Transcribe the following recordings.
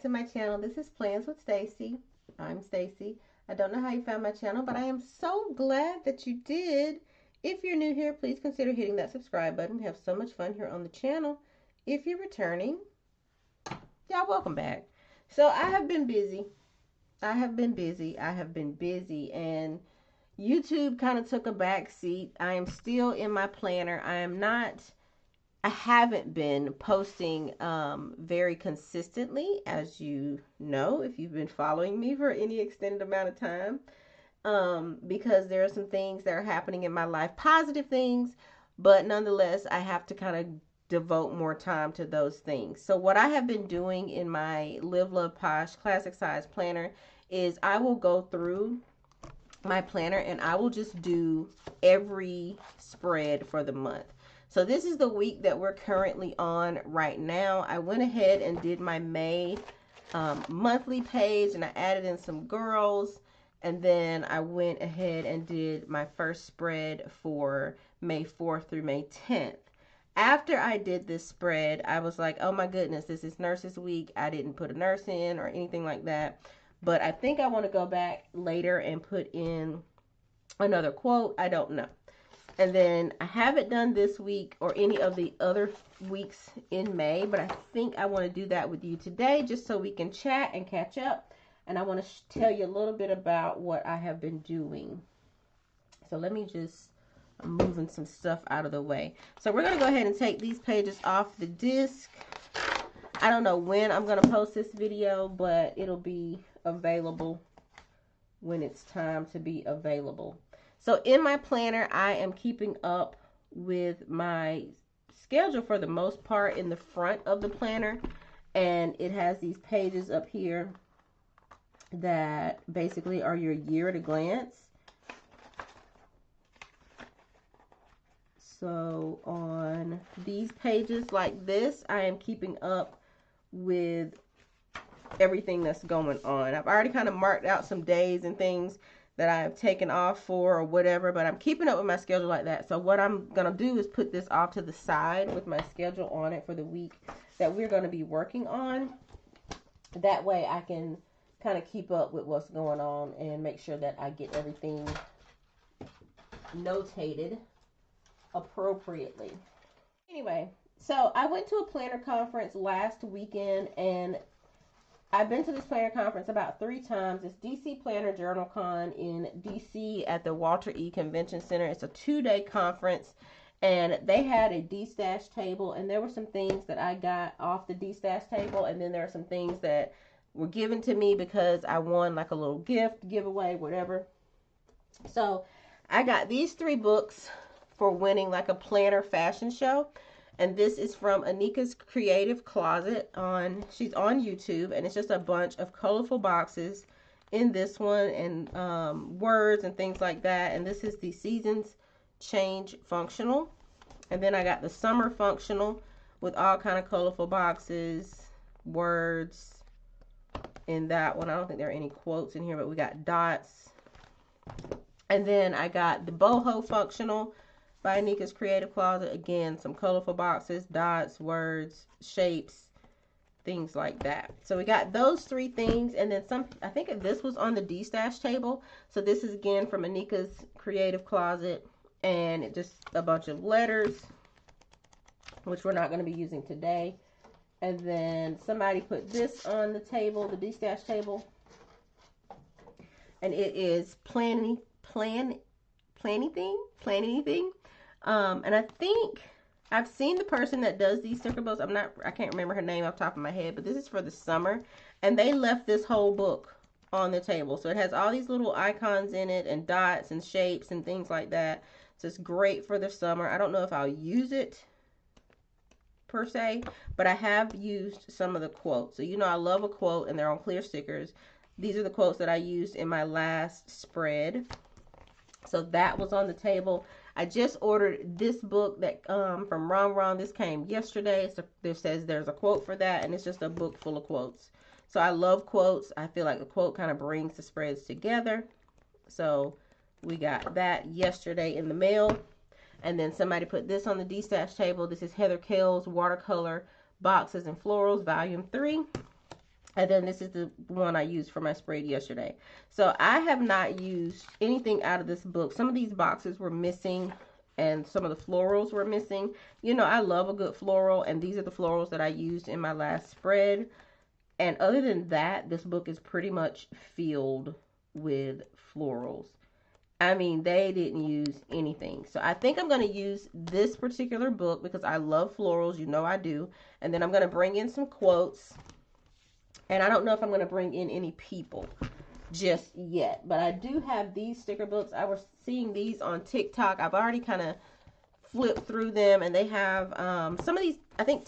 to my channel. This is Plans with Stacy. I'm Stacy. I don't know how you found my channel, but I am so glad that you did. If you're new here, please consider hitting that subscribe button. We have so much fun here on the channel. If you're returning, y'all welcome back. So I have been busy. And YouTube kind of took a back seat. I am still in my planner. I haven't been posting very consistently, as you know, if you've been following me for any extended amount of time, because there are some things that are happening in my life, positive things, but nonetheless, I have to kind of devote more time to those things. So what I have been doing in my Live.Love.Posh classic size planner is I will go through my planner and I will just do every spread for the month. So this is the week that we're currently on right now. I went ahead and did my May monthly page, and I added in some girls, and then I went ahead and did my first spread for May 4th through May 10th. After I did this spread, I was like, oh my goodness, this is Nurses Week. I didn't put a nurse in or anything like that. But I think I want to go back later and put in another quote. I don't know. And then I haven't done this week or any of the other weeks in May, but I think I want to do that with you today just so we can chat and catch up. And I want to tell you a little bit about what I have been doing. So let me just, I'm moving some stuff out of the way. So we're going to go ahead and take these pages off the disc. I don't know when I'm going to post this video, but it'll be available when it's time to be available. So in my planner, I am keeping up with my schedule for the most part in the front of the planner. And it has these pages up here that basically are your year at a glance. So on these pages like this, I am keeping up with everything that's going on. I've already kind of marked out some days and things that I've taken off for or whatever, but I'm keeping up with my schedule like that. So what I'm going to do is put this off to the side with my schedule on it for the week that we're going to be working on. That way I can kind of keep up with what's going on and make sure that I get everything notated appropriately. Anyway, so I went to a planner conference last weekend, and I've been to this planner conference about 3 times. It's DC Planner Journal Con in DC at the Walter E. Convention Center. It's a 2-day conference, and they had a D-stash table, and there were some things that I got off the D-stash table, and then there are some things that were given to me because I won like a little gift, giveaway, whatever. So I got these 3 books for winning like a planner fashion show. And this is from Anika's Creative Closet. She's on YouTube, and it's just a bunch of colorful boxes in this one, and words and things like that. And this is the Seasons Change Functional. And then I got the Summer Functional with all kind of colorful boxes, words in that one. I don't think there are any quotes in here, but we got dots. And then I got the Boho Functional by Anika's Creative Closet. Again, some colorful boxes, dots, words, shapes, things like that. So we got those 3 things, and then some. I think this was on the D-stash table. So this is again from Anika's Creative Closet, and just a bunch of letters, which we're not going to be using today. And then somebody put this on the table, the D-stash table, and it is plan anything. And I think I've seen the person that does these sticker books. I can't remember her name off the top of my head, but this is for the summer, and they left this whole book on the table. So it has all these little icons in it and dots and shapes and things like that. So it's great for the summer. I don't know if I'll use it per se, but I have used some of the quotes. So you know I love a quote, and they're on clear stickers. These are the quotes that I used in my last spread. So that was on the table. I just ordered this book that from Ron. This came yesterday. So there says there's a quote for that, and it's just a book full of quotes. So I love quotes. I feel like the quote kind of brings the spreads together. So we got that yesterday in the mail. And then somebody put this on the D-stash table. This is Heather Kell's Watercolor Boxes and Florals, Volume 3. And then this is the one I used for my spread yesterday. So I have not used anything out of this book. Some of these boxes were missing and some of the florals were missing. You know, I love a good floral, and these are the florals that I used in my last spread. And other than that, this book is pretty much filled with florals. I mean, they didn't use anything. So I think I'm going to use this particular book because I love florals. You know I do. And then I'm going to bring in some quotes. And I don't know if I'm going to bring in any people just yet. But I do have these sticker books. I was seeing these on TikTok. I've already kind of flipped through them. And they have some of these, I think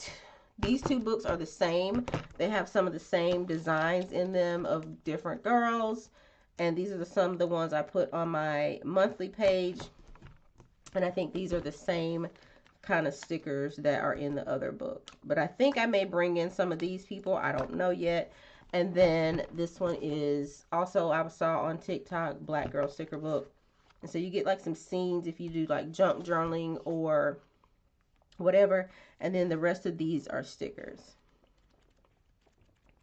these two books are the same. They have some of the same designs in them of different girls. And these are some of the ones I put on my monthly page. And I think these are the same kind of stickers that are in the other book. But I think I may bring in some of these people. I don't know yet. And then this one is also, I saw on TikTok, Black Girl Sticker Book. And so you get like some scenes if you do like junk journaling or whatever. And then the rest of these are stickers.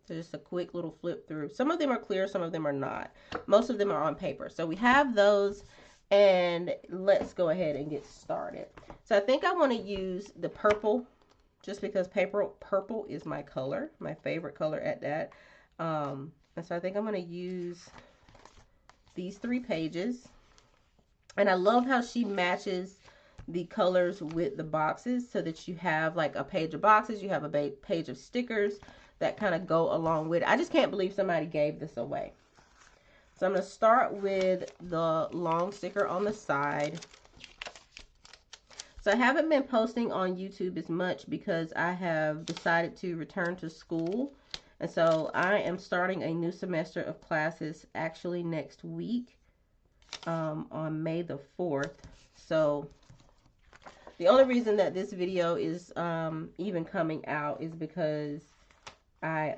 So just a quick little flip through. Some of them are clear, some of them are not. Most of them are on paper. So we have those. And let's go ahead and get started. So I think I want to use the purple just because purple is my color, my favorite color at that. And so I think I'm going to use these 3 pages. And I love how she matches the colors with the boxes so that you have like a page of boxes, you have a page of stickers that kind of go along with it. I just can't believe somebody gave this away. So I'm going to start with the long sticker on the side. So I haven't been posting on YouTube as much because I have decided to return to school. And so I am starting a new semester of classes actually next week on May the 4th. So the only reason that this video is even coming out is because I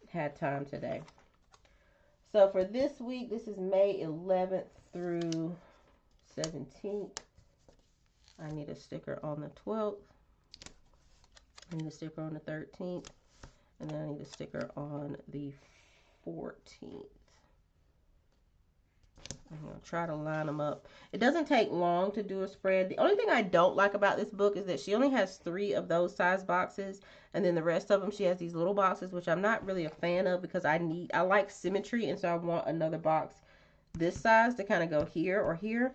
had time today. So for this week, this is May 11th through 17th. I need a sticker on the 12th. I need a sticker on the 13th. And then I need a sticker on the 14th. I'm going to try to line them up. It doesn't take long to do a spread. The only thing I don't like about this book is that she only has 3 of those size boxes. And then the rest of them, she has these little boxes, which I'm not really a fan of because I like symmetry. And so I want another box this size to kind of go here or here.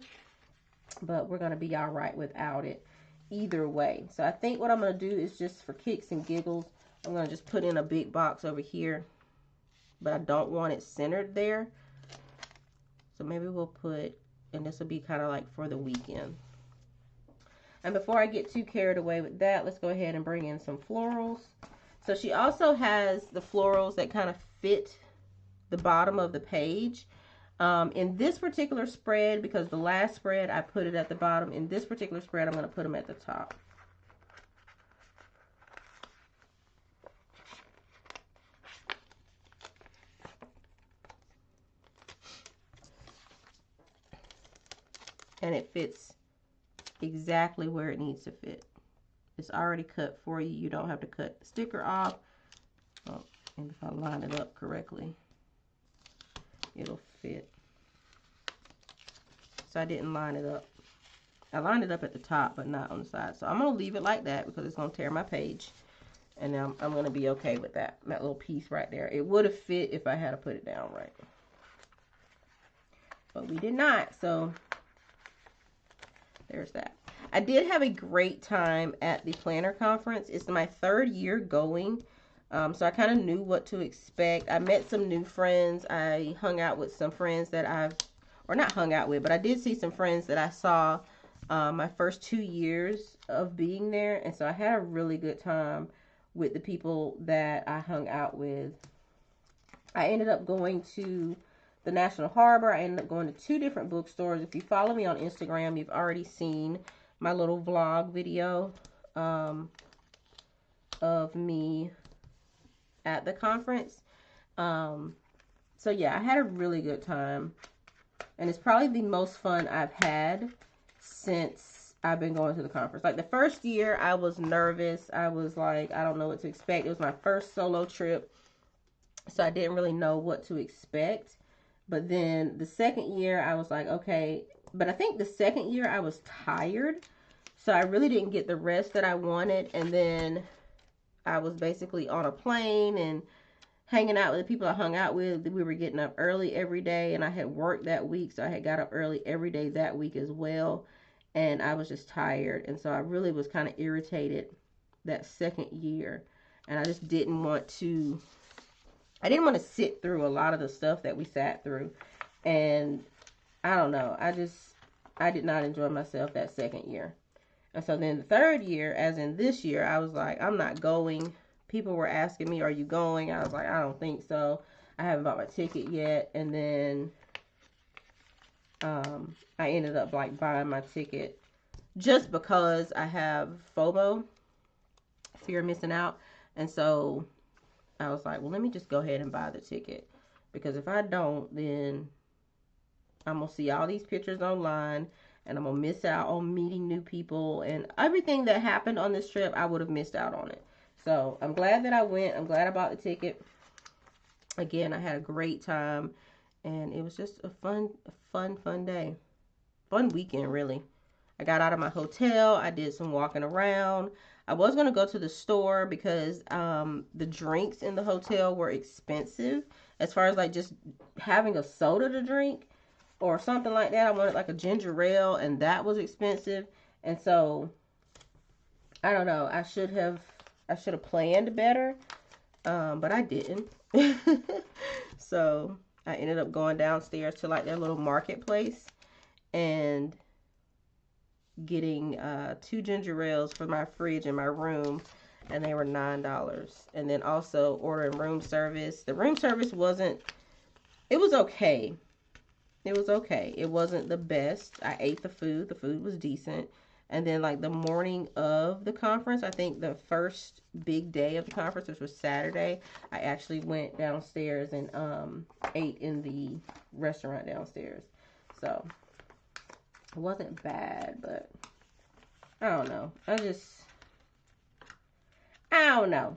But we're going to be all right without it either way. So I think what I'm going to do is just for kicks and giggles, I'm going to just put in a big box over here. But I don't want it centered there. So maybe we'll put, and this will be kind of like for the weekend. And before I get too carried away with that, let's go ahead and bring in some florals. So she also has the florals that kind of fit the bottom of the page. In this particular spread, because the last spread I put it at the bottom, in this particular spread I'm going to put them at the top. And it fits exactly where it needs to fit. It's already cut for you. You don't have to cut the sticker off. Oh, and if I line it up correctly, it'll fit. So I didn't line it up. I lined it up at the top, but not on the side. So I'm going to leave it like that because it's going to tear my page. And I'm going to be okay with that. That little piece right there. It would have fit if I had to put it down right. But we did not. So there's that. I did have a great time at the planner conference. It's my 3rd year going. So I kind of knew what to expect. I met some new friends. I hung out with some friends that or not hung out with, but I did see some friends that I saw my first 2 years of being there. And so I had a really good time with the people that I hung out with. I ended up going to the National Harbor. I ended up going to 2 different bookstores. If you follow me on Instagram, you've already seen my little vlog video of me at the conference. So yeah, I had a really good time. And it's probably the most fun I've had since I've been going to the conference. Like the first year, I was nervous. I was like, I don't know what to expect. It was my first solo trip. So I didn't really know what to expect. But then the second year, I was like, okay. But I think the second year I was tired. So I really didn't get the rest that I wanted. And then I was basically on a plane and hanging out with the people I hung out with. We were getting up early every day. And I had worked that week. So I had got up early every day that week as well. And I was just tired. And so I really was kind of irritated that second year. And I just didn't want to sit through a lot of the stuff that we sat through. And I don't know. I did not enjoy myself that second year. And so then the third year, as in this year, I was like, I'm not going. People were asking me, are you going? I was like, I don't think so. I haven't bought my ticket yet. And then I ended up like buying my ticket just because I have FOMO, fear of missing out. And so I was like, well, let me just go ahead and buy the ticket. Because if I don't, then I'm going to see all these pictures online. And I'm going to miss out on meeting new people. And everything that happened on this trip, I would have missed out on it. So I'm glad that I went. I'm glad I bought the ticket. Again, I had a great time. And it was just a fun day. Fun weekend, really. I got out of my hotel. I did some walking around. I was going to go to the store because the drinks in the hotel were expensive. As far as like just having a soda to drink or something like that. I wanted like a ginger ale, and that was expensive. And so, I don't know. I should have planned better, but I didn't. So, I ended up going downstairs to like their little marketplace and getting 2 ginger ales for my fridge in my room, and they were $9. And then also ordering room service. The room service it was okay. It was okay. It wasn't the best. I ate the food. The food was decent. And then like the morning of the conference, I think the first big day of the conference, which was Saturday, I actually went downstairs and ate in the restaurant downstairs. So it wasn't bad, but I don't know. I don't know.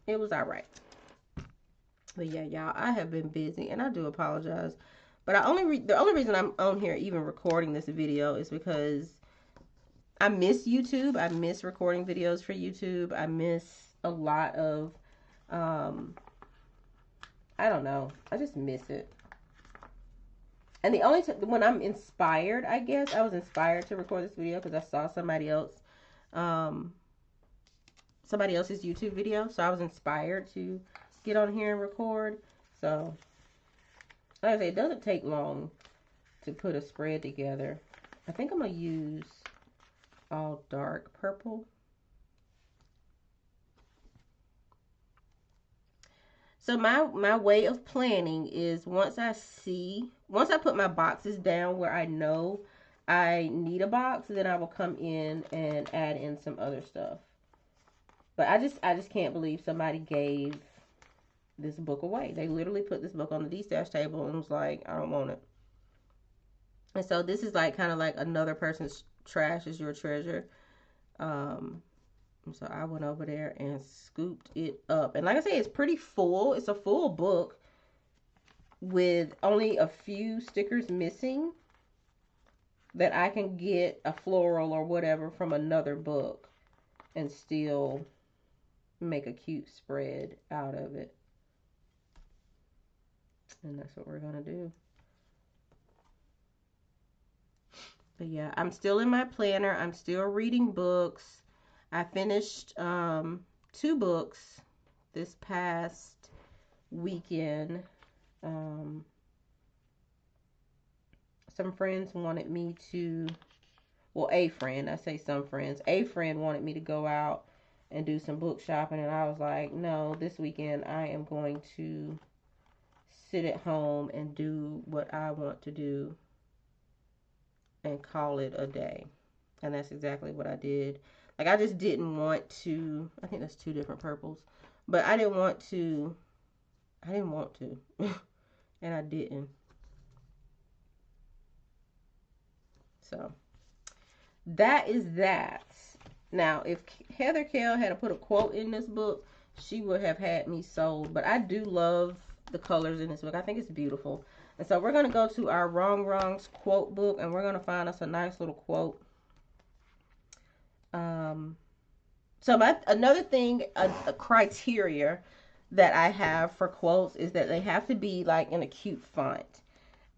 It was all right. But yeah, y'all, I have been busy, and I do apologize. But the only reason I'm on here even recording this video is because I miss YouTube. I miss recording videos for YouTube. I miss a lot of, I don't know. I just miss it. And the only when I'm inspired, I guess, I was inspired to record this video because I saw somebody else's YouTube video. So I was inspired to get on here and record. So, like I say, it doesn't take long to put a spread together. I think I'm going to use all dark purple. So my way of planning is once I put my boxes down where I know I need a box, then I will come in and add in some other stuff. But I just can't believe somebody gave this book away. They literally put this book on the D-stash table and was like, I don't want it. And so this is like kind of like another person's trash is your treasure. So I went over there and scooped it up. And like I say, it's pretty full. It's a full book with only a few stickers missing that I can get a floral or whatever from another book and still make a cute spread out of it. And that's what we're going to do. But yeah, I'm still in my planner. I'm still reading books. I finished 2 books this past weekend. Some friends wanted me to, well, a friend wanted me to go out and do some book shopping, and I was like, no, this weekend I am going to sit at home and do what I want to do and call it a day. And that's exactly what I did. Like, I just didn't want to, I think that's 2 different purples, but I didn't want to, and I didn't. So, that is that. Now, if Heather Kell had put a quote in this book, she would have had me sold. But I do love the colors in this book. I think it's beautiful. And so we're going to go to our Wrong Wrongs quote book, and we're going to find us a nice little quote. So another thing, a criteria that I have for quotes is that they have to be like in a cute font.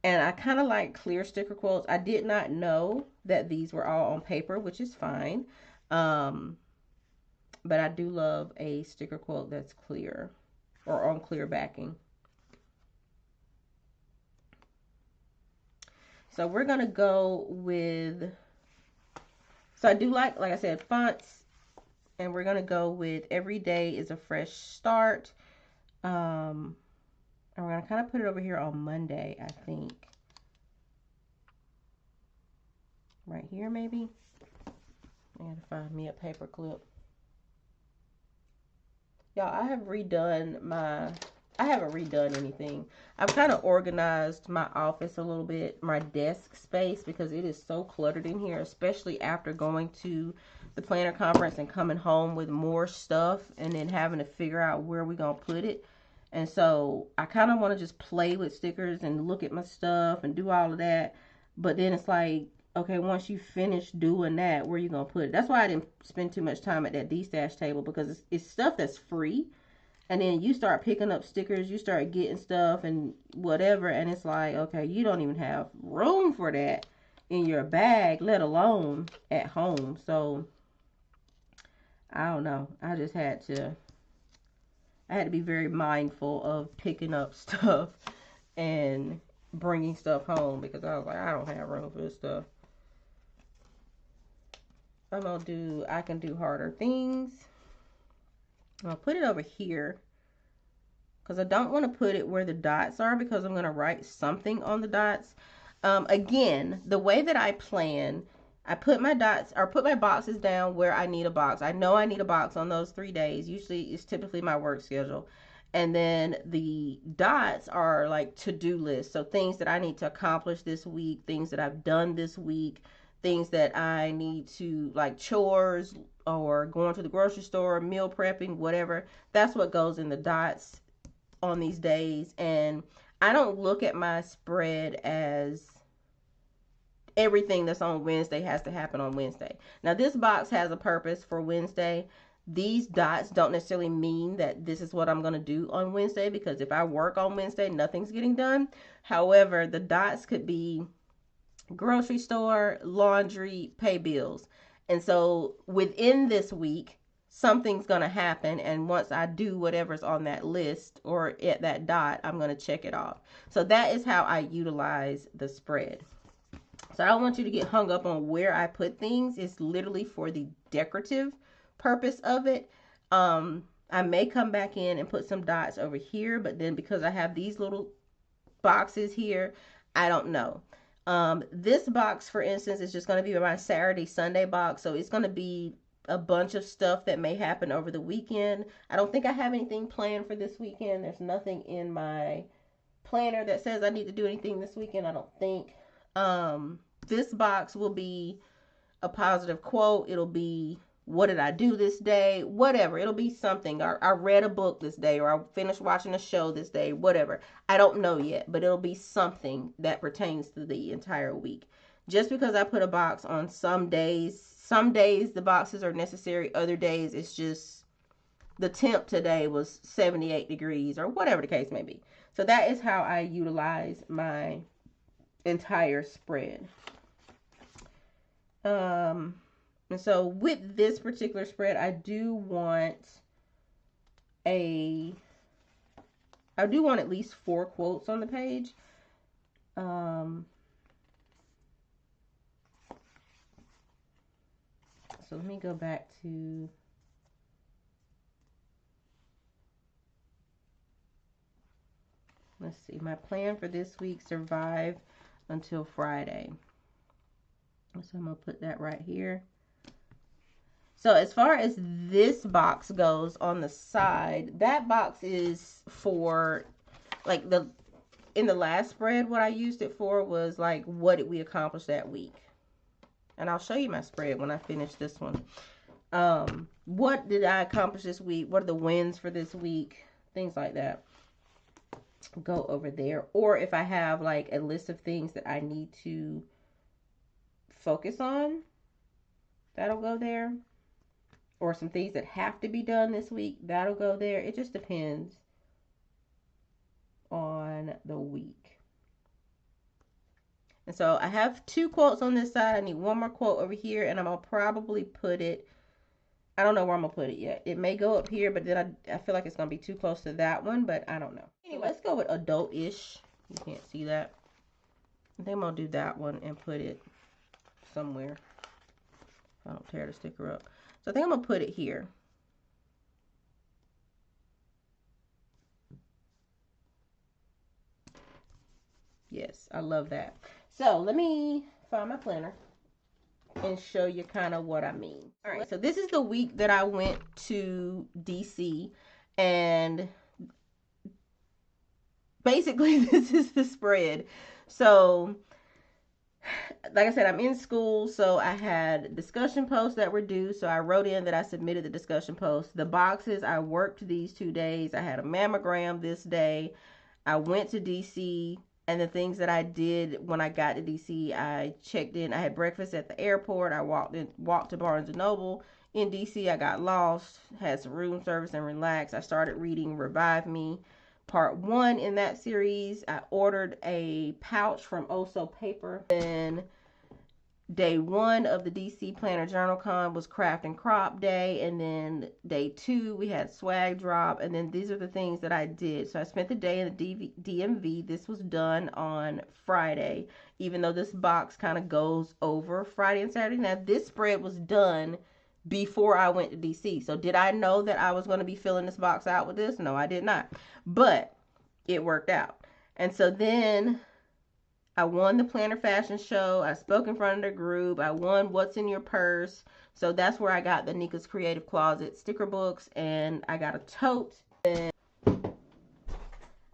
And I kind of like clear sticker quotes. I did not know that these were all on paper, which is fine. But I do love a sticker quote that's clear or on clear backing. So we're going to go with, so I do like I said, fonts. And we're going to go with every day is a fresh start. And we're going to kind of put it over here on Monday, I think. Right here, maybe. I got to find me a paper clip. Y'all, I haven't redone anything. I've kind of organized my office a little bit, my desk space, because it is so cluttered in here, especially after going to the planner conference and coming home with more stuff and then having to figure out where we're going to put it. And so I kind of want to just play with stickers and look at my stuff and do all of that. But then it's like, okay, once you finish doing that, where are you going to put it? That's why I didn't spend too much time at that D-stash table, because it's stuff that's free. And then you start picking up stickers, you start getting stuff and whatever. And it's like, okay, you don't even have room for that in your bag, let alone at home. So I don't know. I had to be very mindful of picking up stuff and bringing stuff home, because I was like, I don't have room for this stuff. I can do harder things. I'll put it over here because I don't want to put it where the dots are, because I'm going to write something on the dots. Again, the way that I plan, I put my dots or put my boxes down where I need a box. I know I need a box on those 3 days. Usually it's typically my work schedule. And then the dots are like to-do lists. So things that I need to accomplish this week, things that I've done this week, things that I need to, like chores or going to the grocery store, meal prepping, whatever. That's what goes in the dots on these days. And I don't look at my spread as everything that's on Wednesday has to happen on Wednesday. Now, this box has a purpose for Wednesday. These dots don't necessarily mean that this is what I'm going to do on Wednesday, because if I work on Wednesday, nothing's getting done. However, the dots could be grocery store, laundry, pay bills. And so within this week, something's going to happen. And once I do whatever's on that list or at that dot, I'm going to check it off. So that is how I utilize the spread. So I don't want you to get hung up on where I put things. It's literally for the decorative purpose of it. I may come back in and put some dots over here, but then because I have these little boxes here, I don't know. This box, for instance, is just going to be my Saturday, Sunday box. So it's going to be a bunch of stuff that may happen over the weekend. I don't think I have anything planned for this weekend. There's nothing in my planner that says I need to do anything this weekend, I don't think. This box will be a positive quote. It'll be, what did I do this day? Whatever. It'll be something. I read a book this day, or I finished watching a show this day, whatever. I don't know yet, but it'll be something that pertains to the entire week. Just because I put a box on some days the boxes are necessary. Other days it's just the temp today was 78 degrees or whatever the case may be. So that is how I utilize my entire spread. And so with this particular spread, I do want at least 4 quotes on the page. So let me go back to, let's see, my plan for this week, survive until Friday. So I'm going to put that right here. So as far as this box goes on the side, that box is for, like, in the last spread, what I used it for was like, what did we accomplish that week? And I'll show you my spread when I finish this one. What did I accomplish this week? What are the wins for this week? Things like that. go over there. Or if I have like a list of things that I need to focus on, that'll go there. Or some things that have to be done this week, that'll go there. It just depends on the week. And so I have 2 quotes on this side. I need 1 more quote over here, and I'm going to probably put it, I don't know where I'm going to put it yet. It may go up here, but then I feel like it's going to be too close to that one, but I don't know. Anyway, let's go with adult-ish. You can't see that. I think I'm going to do that one and put it somewhere. I don't tear the sticker up. So I think I'm going to put it here. Yes, I love that. So let me find my planner and show you kind of what I mean. All right, so this is the week that I went to DC, and basically this is the spread. So like I said, I'm in school, so I had discussion posts that were due, so I wrote in that I submitted the discussion posts. The boxes, I worked these 2 days. I had a mammogram this day. I went to DC, and the things that I did when I got to DC, I checked in. I had breakfast at the airport. I walked to Barnes & Noble in DC. I got lost, had some room service, and relaxed. I started reading Revive Me Part 1 in that series. I ordered a pouch from Oso Paper. Then day 1 of the DC Planner Journal Con was Craft and Crop Day, and then day 2 we had swag drop, and then these are the things that I did. So I spent the day in the DMV. This was done on Friday, even though this box kind of goes over Friday and Saturday. Now this spread was done before I went to DC. So did I know that I was going to be filling this box out with this? No, I did not. But it worked out. And so then I won the Planner Fashion Show. I spoke in front of the group. I won What's in Your Purse. So that's where I got the Nika's Creative Closet sticker books, and I got a tote. And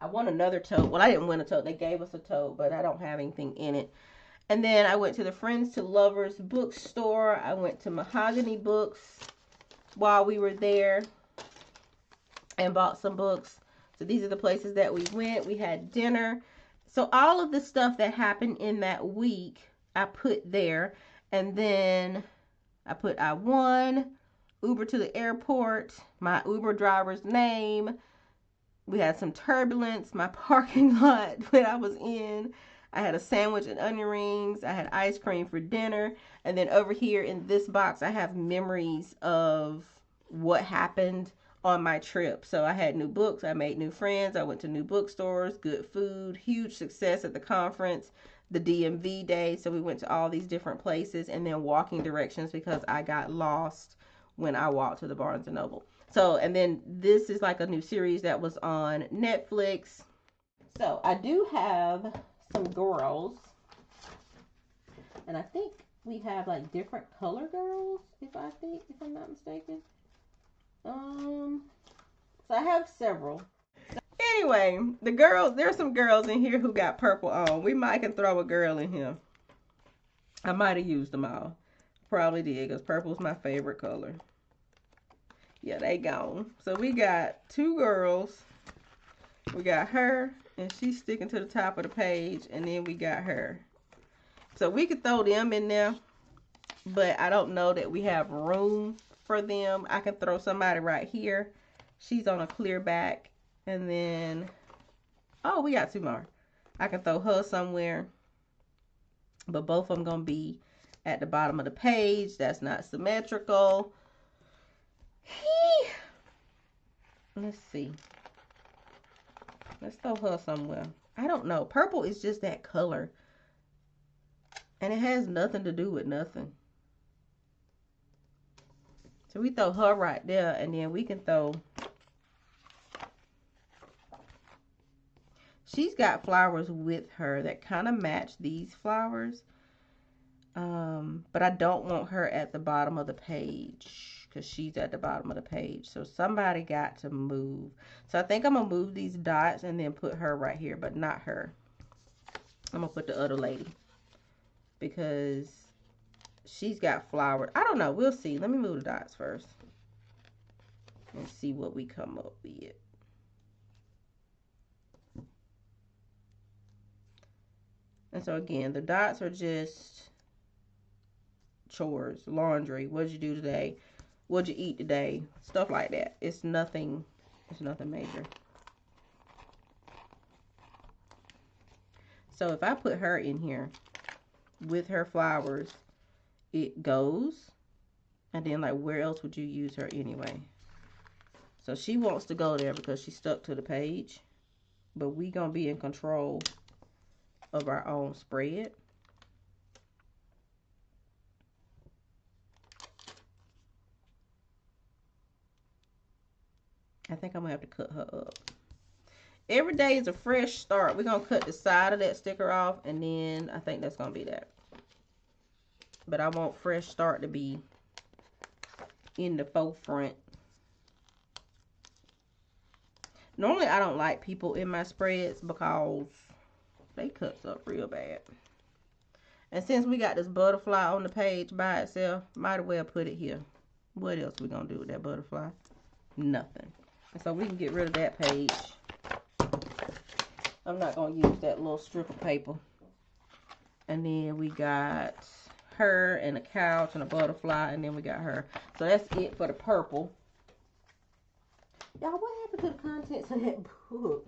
I won another tote. Well, I didn't win a tote. They gave us a tote, but I don't have anything in it. And then I went to the Friends to Lovers bookstore. I went to Mahogany Books while we were there and bought some books. So these are the places that we went. We had dinner. So all of the stuff that happened in that week, I put there. And then I put I won, Uber to the airport, my Uber driver's name. We had some turbulence, my parking lot that I was in. I had a sandwich and onion rings. I had ice cream for dinner. And then over here in this box, I have memories of what happened on my trip. So I had new books. I made new friends. I went to new bookstores, good food, huge success at the conference, the DMV day. So we went to all these different places, and then walking directions because I got lost when I walked to the Barnes & Noble. So, and then this is like a new series that was on Netflix. So I do have some girls, and I think we have like different color girls, if I'm not mistaken. So I have several. Anyway, the girls, there's some girls in here who got purple on. We might can throw a girl in here. I might have used them all. Probably did, because purple is my favorite color. Yeah, they gone. So we got 2 girls. We got her, and she's sticking to the top of the page, and then we got her. So we could throw them in there, but I don't know that we have room for them. I can throw somebody right here. She's on a clear back, and then, oh, we got 2 more. I can throw her somewhere, but both of them gonna be at the bottom of the page. That's not symmetrical. Let's see. Let's throw her somewhere. I don't know. Purple is just that color. And it has nothing to do with nothing. So we throw her right there, and then we can throw... She's got flowers with her that kind of match these flowers. But I don't want her at the bottom of the page, because she's at the bottom of the page. So somebody got to move. So I think I'm going to move these dots and then put her right here, but not her. I'm going to put the other lady, because she's got flowers. I don't know. We'll see. Let me move the dots first and see what we come up with. And so again, the dots are just chores, laundry. What did you do today? What did you eat today? Stuff like that. It's nothing major. So if I put her in here with her flowers, it goes. And then, like, where else would you use her anyway? So she wants to go there because she's stuck to the page. But we gonna be in control of our own spread. I think I'm gonna have to cut her up. Every day is a fresh start. We're gonna cut the side of that sticker off, and then I think that's gonna be that. But I want fresh start to be in the forefront. Normally I don't like people in my spreads because they cuts up real bad. And since we got this butterfly on the page by itself, might as well put it here. What else we gonna do with that butterfly? Nothing. And so we can get rid of that page. I'm not gonna use that little strip of paper. And then we got her and a couch and a butterfly, and then we got her. So that's it for the purple. Y'all, what happened to the contents of that book?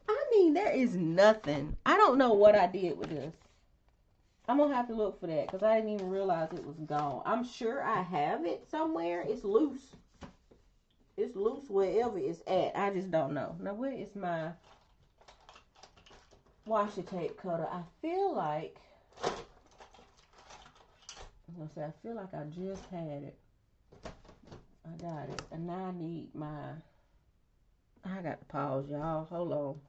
I mean, there is nothing. I don't know what I did with this. I'm gonna have to look for that because I didn't even realize it was gone. I'm sure I have it somewhere. It's loose. It's loose wherever it's at. I just don't know. Now, where is my washi tape cutter? I feel like I feel like I just had it. I got it. And now I need I got to pause, y'all. Hold on.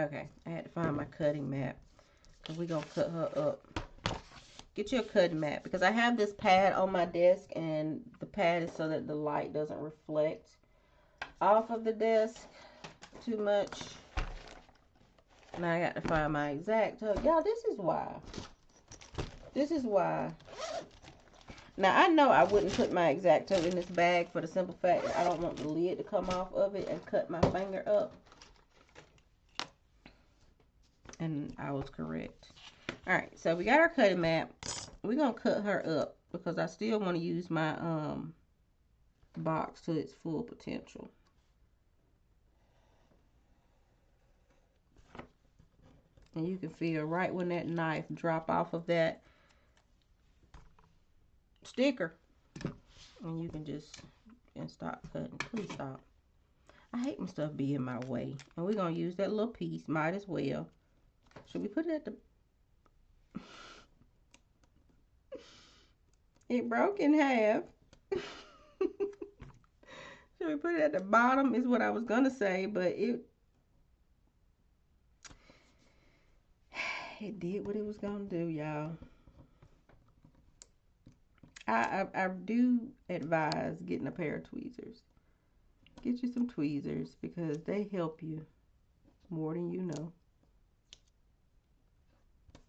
Okay. I had to find my cutting mat. Because we're going to cut her up. Get you a cutting mat. Because I have this pad on my desk. And the pad is so that the light doesn't reflect off of the desk too much. Now I got to find my X-Acto. Y'all, this is why. This is why. Now, I know I wouldn't put my X-Acto in this bag for the simple fact that I don't want the lid to come off of it and cut my finger up. And I was correct. Alright, so we got our cutting mat. We're going to cut her up because I still want to use my box to its full potential. And you can feel right when that knife drop off of that sticker, and you can just stop cutting. Please stop. I hate when stuff be in my way. And we're gonna use that little piece. Might as well. Should we put it at the it broke in half. Should we put it at the bottom is what I was gonna say, but it did what it was gonna do, y'all. I do advise getting a pair of tweezers. Get you some tweezers because they help you more than you know.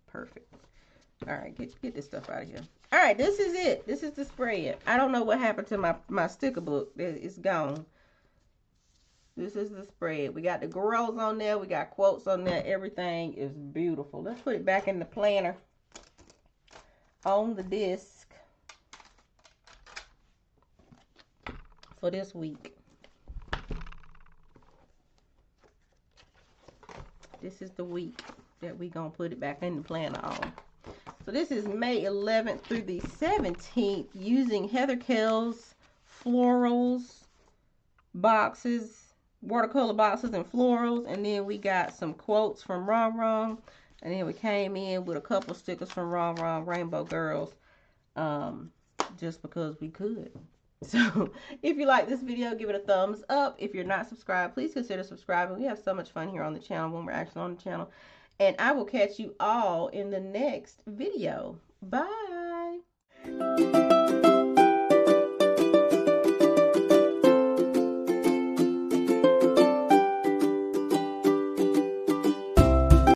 Perfect. All right, get this stuff out of here. All right, this is it. This is the spread. I don't know what happened to my sticker book. It's gone. This is the spread. We got the girls on there. We got quotes on there. Everything is beautiful. Let's put it back in the planner on the disc for this week. This is the week that we gonna put it back in the planner on. So this is May 11th through the 17th using Heather Kell's florals boxes, watercolor boxes and florals. And then we got some quotes from Wrong Wrong. And then we came in with a couple stickers from Wrong Wrong Rainbow Girls. Just because we could. So if you like this video, give it a thumbs up. If you're not subscribed, please consider subscribing. We have so much fun here on the channel when we're actually on the channel. And I will catch you all in the next video. Bye.